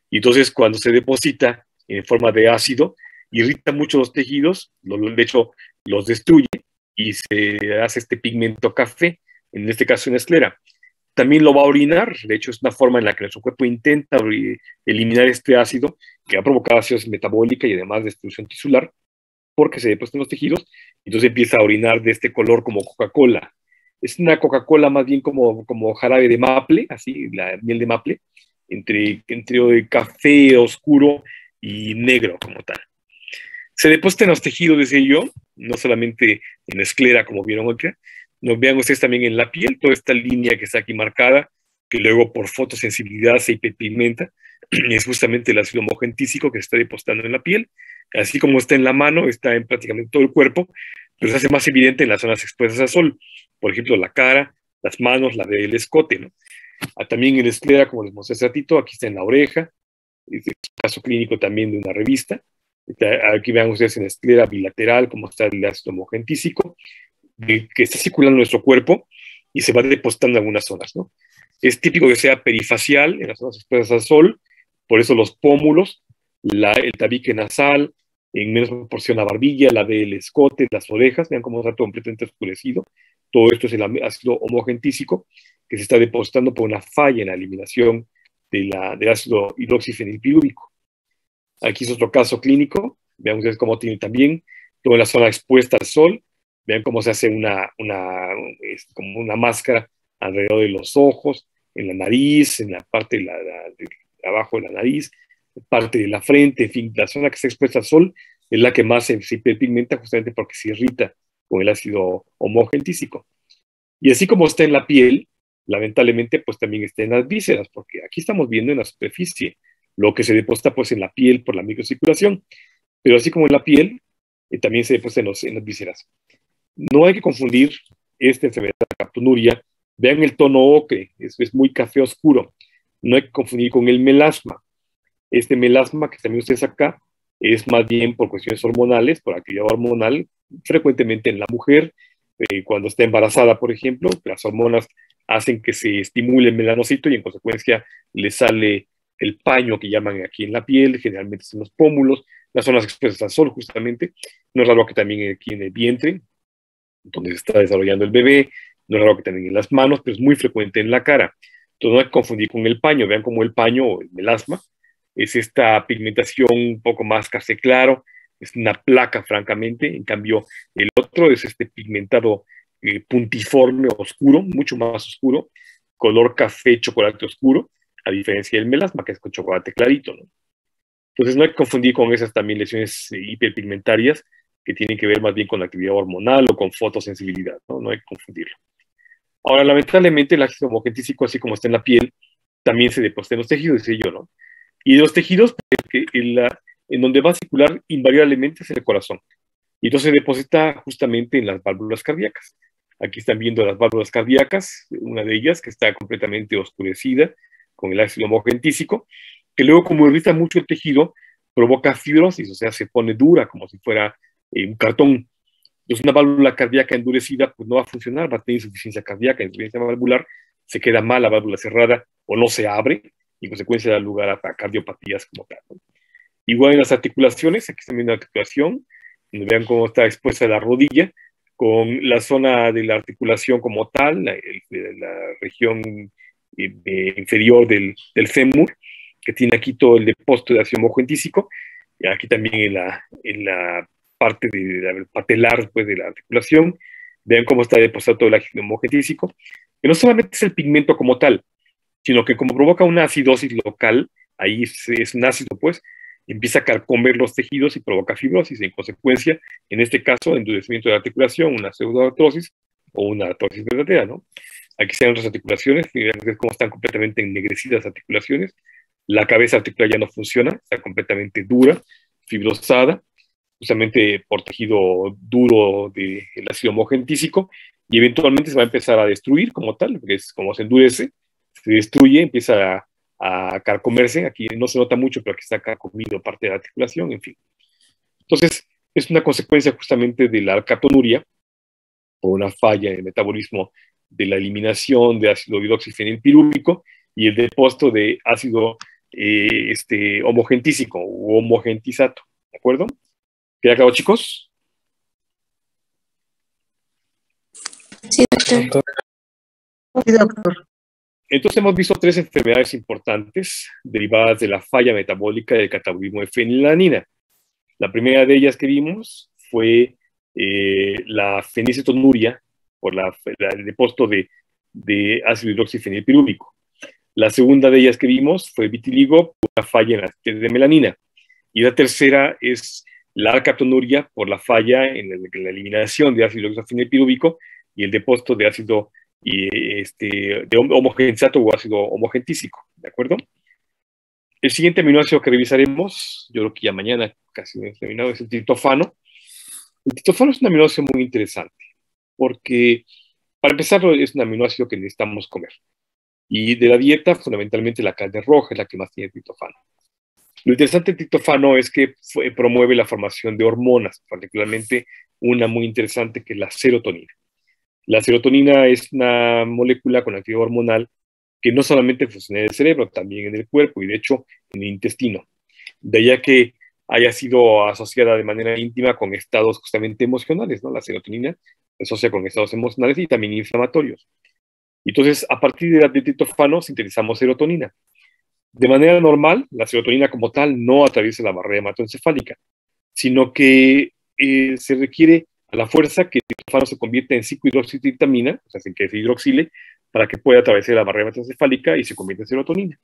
Speaker 1: Y entonces, cuando se deposita en forma de ácido, irrita mucho los tejidos, de hecho, los destruye y se hace este pigmento café, en este caso en la esclera. También lo va a orinar, de hecho es una forma en la que nuestro cuerpo intenta eliminar este ácido que ha provocado acidosis metabólica y además destrucción tisular, porque se deposita en los tejidos, entonces empieza a orinar de este color como Coca-Cola. Es una Coca-Cola más bien como jarabe de maple, así, la miel de maple, entre café oscuro y negro como tal. Se deposita en los tejidos, decía yo, no solamente en la esclera, como vieron acá, nos vean ustedes también en la piel, toda esta línea que está aquí marcada, que luego por fotosensibilidad se hiperpigmenta, es justamente el ácido homogentísico que se está depositando en la piel, así como está en la mano, está en prácticamente todo el cuerpo, pero se hace más evidente en las zonas expuestas al sol, por ejemplo, la cara, las manos, la del escote, ¿no? También en la esclera, como les mostré hace ratito, aquí está en la oreja, es un caso clínico también de una revista. Aquí vean ustedes en la esclera bilateral cómo está el ácido homogentísico, que está circulando en nuestro cuerpo y se va depositando en algunas zonas, ¿no? Es típico que sea perifacial, en las zonas expuestas al sol, por eso los pómulos, el tabique nasal, en menos proporción la barbilla, la del escote, las orejas, vean cómo está todo completamente oscurecido. Todo esto es el ácido homogentísico que se está depositando por una falla en la eliminación del ácido hidroxifenilpirúvico. Aquí es otro caso clínico. Vean ustedes cómo tiene también toda la zona expuesta al sol. Vean cómo se hace como una máscara alrededor de los ojos, en la nariz, en la parte de abajo de la nariz, parte de la frente, en fin, la zona que está expuesta al sol es la que más se hiperpigmenta justamente porque se irrita con el ácido homogentísico. Y así como está en la piel, lamentablemente, pues también está en las vísceras, porque aquí estamos viendo en la superficie lo que se deposita pues en la piel por la microcirculación, pero así como en la piel, también se deposita en las vísceras. No hay que confundir esta enfermedad de alcaptonuria. Vean el tono ocre, es muy café oscuro. No hay que confundir con el melasma. Este melasma que también ustedes acá es más bien por cuestiones hormonales, por actividad hormonal, frecuentemente en la mujer, cuando está embarazada, por ejemplo, las hormonas hacen que se estimule el melanocito y en consecuencia le sale el paño que llaman aquí en la piel, generalmente en los pómulos, las zonas expuestas al sol justamente. No es raro que también aquí en el vientre, donde se está desarrollando el bebé, no es raro que también en las manos, pero es muy frecuente en la cara. Entonces no hay que confundir con el paño. Vean cómo el paño o el melasma es esta pigmentación un poco más café claro, es una placa francamente, en cambio el otro es este pigmentado puntiforme oscuro, mucho más oscuro, color café chocolate oscuro, a diferencia del melasma que es con chocolate clarito, ¿no? Entonces no hay que confundir con esas también lesiones hiperpigmentarias que tienen que ver más bien con la actividad hormonal o con fotosensibilidad, ¿no? No hay que confundirlo. Ahora, lamentablemente, el ácido homogentísico, así como está en la piel, también se deposita en los tejidos, decía yo, ¿no? Y de los tejidos, pues, en donde va a circular invariablemente es el corazón. Y entonces se deposita justamente en las válvulas cardíacas. Aquí están viendo las válvulas cardíacas, una de ellas que está completamente oscurecida con el ácido homogentísico, que luego como irrita mucho el tejido, provoca fibrosis, o sea, se pone dura como si fuera un cartón. Entonces una válvula cardíaca endurecida pues no va a funcionar, va a tener insuficiencia cardíaca, insuficiencia valvular, se queda mal la válvula cerrada o no se abre, y en consecuencia da lugar a cardiopatías como tal, ¿no? Igual en las articulaciones, aquí están viendo la articulación, vean cómo está expuesta la rodilla, con la zona de la articulación como tal, la región inferior del fémur, que tiene aquí todo el depósito de ácido homogentísico, y aquí también en la parte de la patelar pues, de la articulación, vean cómo está depositado todo el ácido homogentísico, que no solamente es el pigmento como tal, sino que como provoca una acidosis local, ahí es un ácido, pues, empieza a carcomer los tejidos y provoca fibrosis. En consecuencia, en este caso, endurecimiento de la articulación, una pseudoartrosis o una artrosis verdadera, ¿no? Aquí se ven las articulaciones, fíjense cómo están completamente ennegrecidas las articulaciones. La cabeza articular ya no funciona, está completamente dura, fibrosada, justamente por tejido duro del ácido homogentísico, y eventualmente se va a empezar a destruir como tal, porque es como se endurece, se destruye, empieza a carcomerse. Aquí no se nota mucho, pero aquí está carcomido parte de la articulación, en fin. Entonces, es una consecuencia justamente de la alcatonuria, por una falla en el metabolismo de la eliminación de ácido hidroxifenilpirúvico y el depósito de ácido homogentísico o homogentizato, ¿de acuerdo? ¿Queda claro, chicos?
Speaker 3: Sí, doctor.
Speaker 5: Sí, doctor.
Speaker 1: Entonces hemos visto 3 enfermedades importantes derivadas de la falla metabólica del catabolismo de fenilalanina. La primera de ellas que vimos fue la fenilcetonuria por el depósito de ácido hidroxifenilpirúvico. La segunda de ellas que vimos fue vitiligo por una falla en la síntesis de melanina. Y la tercera es la alcatonuria por la falla en la eliminación de ácido hidroxifenilpirúvico y el depósito de ácido de homogentizato o ácido homogentísico, ¿de acuerdo? El siguiente aminoácido que revisaremos, yo creo que ya mañana casi hemos terminado, es el triptófano. El triptófano es un aminoácido muy interesante, porque para empezar es un aminoácido que necesitamos comer. Y de la dieta, fundamentalmente la carne roja es la que más tiene triptófano. Lo interesante del triptófano es que promueve la formación de hormonas, particularmente una muy interesante que es la serotonina. La serotonina es una molécula con actividad hormonal que no solamente funciona en el cerebro, también en el cuerpo y de hecho en el intestino. De allá que haya sido asociada de manera íntima con estados justamente emocionales, ¿no? La serotonina se asocia con estados emocionales y también inflamatorios. Entonces, a partir del triptófano sintetizamos serotonina. De manera normal, la serotonina como tal no atraviesa la barrera hematoencefálica, sino que se requiere a la fuerza que el triptófano se convierta en 5-hidroxitriptamina, o sea, sin que se hidroxile, para que pueda atravesar la barrera hematoencefálica y se convierta en serotonina.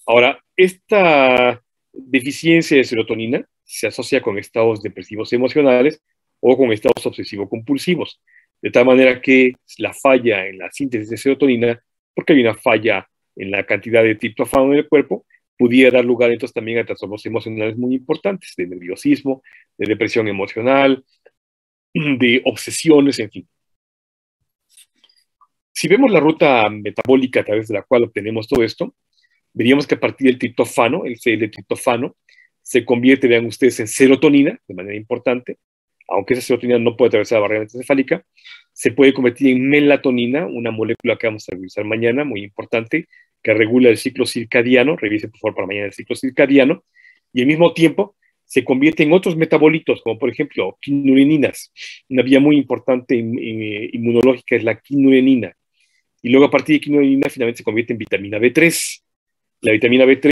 Speaker 1: Ahora, esta deficiencia de serotonina se asocia con estados depresivos emocionales o con estados obsesivo-compulsivos, de tal manera que la falla en la síntesis de serotonina, porque hay una falla en la cantidad de triptófano en el cuerpo, pudiera dar lugar entonces también a trastornos emocionales muy importantes, de nerviosismo, de depresión emocional, de obsesiones, en fin. Si vemos la ruta metabólica a través de la cual obtenemos todo esto, veríamos que a partir del triptófano, el L-triptófano, se convierte, vean ustedes, en serotonina, de manera importante, aunque esa serotonina no puede atravesar la barrera encefálica, se puede convertir en melatonina, una molécula que vamos a revisar mañana, muy importante, que regula el ciclo circadiano, revisen por favor para mañana el ciclo circadiano, y al mismo tiempo se convierte en otros metabolitos, como por ejemplo quinureninas. Una vía muy importante inmunológica es la quinurenina, y luego a partir de quinureninas finalmente se convierte en vitamina B3. La vitamina B3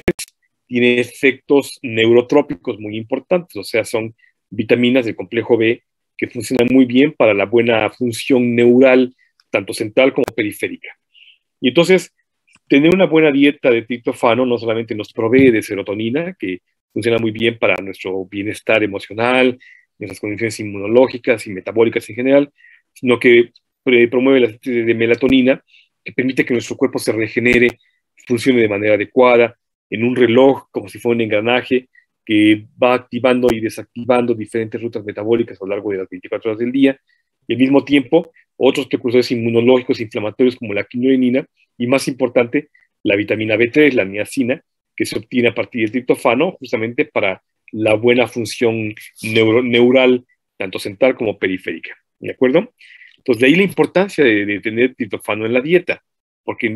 Speaker 1: tiene efectos neurotrópicos muy importantes, o sea, son vitaminas del complejo B que funcionan muy bien para la buena función neural, tanto central como periférica. Y entonces, tener una buena dieta de triptófano no solamente nos provee de serotonina, que funciona muy bien para nuestro bienestar emocional, nuestras condiciones inmunológicas y metabólicas en general, sino que promueve la síntesis de melatonina, que permite que nuestro cuerpo se regenere, funcione de manera adecuada, en un reloj, como si fuera un engranaje, que va activando y desactivando diferentes rutas metabólicas a lo largo de las 24 horas del día, y al mismo tiempo otros precursores inmunológicos inflamatorios como la quinurenina, y más importante, la vitamina B3, la niacina, que se obtiene a partir del triptófano, justamente para la buena función neural, tanto central como periférica. ¿De acuerdo? Entonces, de ahí la importancia de tener triptófano en la dieta, porque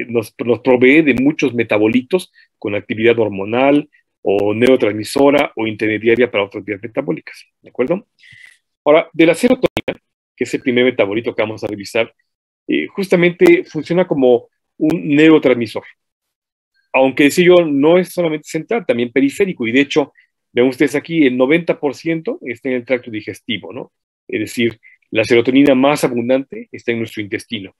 Speaker 1: nos provee de muchos metabolitos con actividad hormonal o neurotransmisora o intermediaria para otras vías metabólicas. ¿De acuerdo? Ahora, de la serotonina, que es el primer metabolito que vamos a revisar, justamente funciona como un neurotransmisor. Aunque decía yo, no es solamente central, también periférico, y de hecho, ven ustedes aquí, el 90% está en el tracto digestivo, ¿no? Es decir, la serotonina más abundante está en nuestro intestino.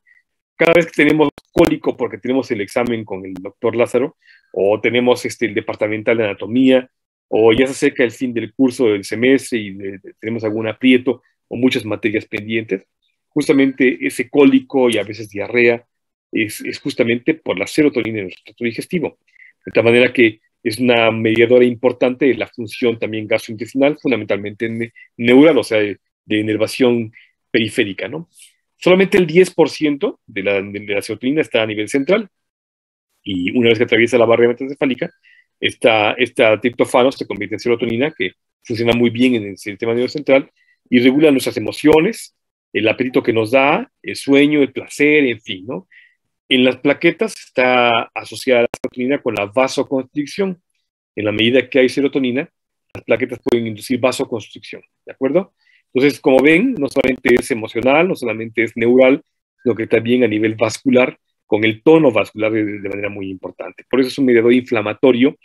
Speaker 1: cada vez que tenemos cólico porque tenemos el examen con el doctor Lázaro, o tenemos el departamental de anatomía, o ya se acerca el fin del curso del semestre y tenemos algún aprieto o muchas materias pendientes, justamente ese cólico y a veces diarrea es justamente por la serotonina en nuestro trato digestivo. De tal manera que es una mediadora importante de la función también gastrointestinal, fundamentalmente neural, o sea, de inervación periférica, ¿no? Solamente el 10% de la serotonina está a nivel central, y una vez que atraviesa la barrera mesencefálica, esta triptofano se convierte en serotonina, que funciona muy bien en el sistema nervioso central y regula nuestras emociones, el apetito que nos da, el sueño, el placer, en fin, ¿no? En las plaquetas está asociada la serotonina con la vasoconstricción. En la medida que hay serotonina, las plaquetas pueden inducir vasoconstricción, ¿de acuerdo? Entonces, como ven, no solamente es emocional, no solamente es neural, sino que también a nivel vascular, con el tono vascular de manera muy importante. Por eso es un mediador inflamatorio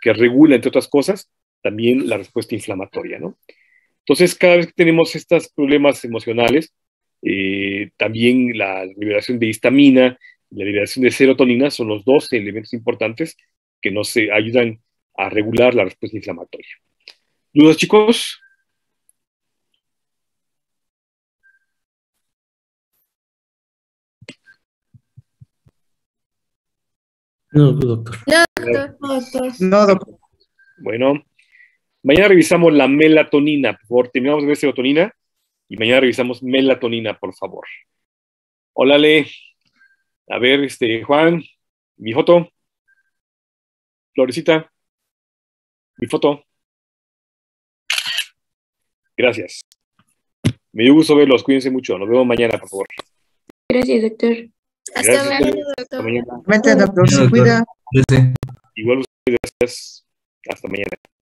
Speaker 1: que regula, entre otras cosas, también la respuesta inflamatoria, ¿no? Entonces, cada vez que tenemos estos problemas emocionales, también la liberación de histamina, la liberación de serotonina son los dos elementos importantes que nos ayudan a regular la respuesta inflamatoria. ¿Dudas, chicos?
Speaker 5: No, doctor.
Speaker 4: No, doctor.
Speaker 1: Bueno, mañana revisamos la melatonina. Por favor, terminamos de ver serotonina y mañana revisamos melatonina, por favor. Hola, Le. A ver, Juan, mi foto. Florecita, mi foto. Gracias. Me dio gusto verlos. Cuídense mucho. Nos vemos mañana, por favor.
Speaker 3: Gracias, doctor.
Speaker 4: Hasta mañana,
Speaker 1: Hasta
Speaker 4: doctor.
Speaker 1: mañana.
Speaker 5: Vente, doctor, se cuida.
Speaker 1: Igual ustedes, gracias. Hasta mañana.